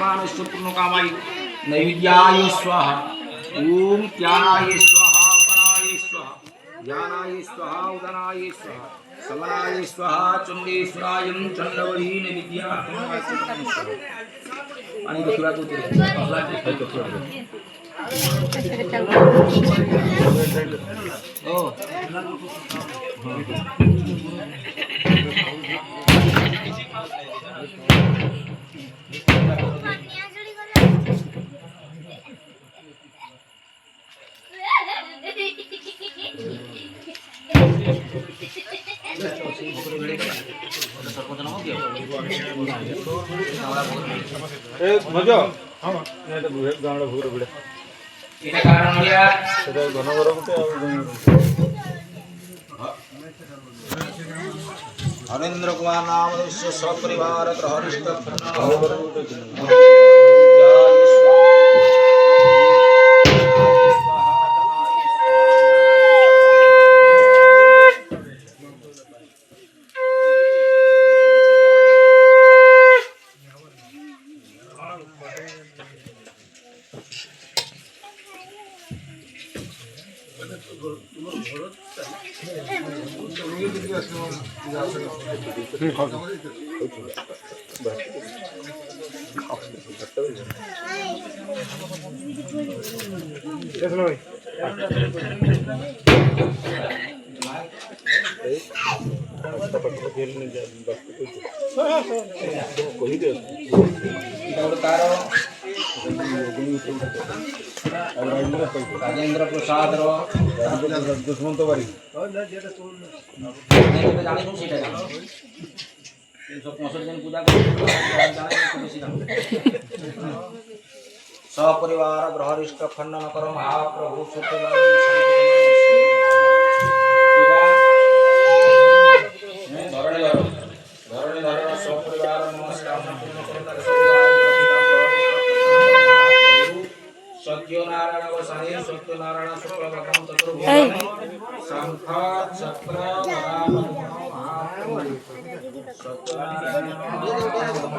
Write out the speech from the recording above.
यजमानस्य पूर्णकामाय नैवेद्याय स्वाहा ओम ज्ञानाय स्वाहा पराय स्वाहा ज्ञानाय स्वाहा उदनाय स्वाहा समनाय स्वाहा चंडेश्वराय चंडवली नैवेद्यार्थं आणि दुसरा तो ओ मजा हाँ ये तो गाँव भूर बिड़े इधर कारण लिया इधर घन घर मते हरेंद्र कुमार नाम सपरिवार हरिष्ठ राजेंद्र प्रसाद दुष्मंत बारी सपरिवार गृहरिष्ठ खंडन कर महाप्रभु सपरिवार नमस्कार सत्यनारायण वसाने सत्यनारायण शुक्ल भगवान चतुर्भुज शंख चक्र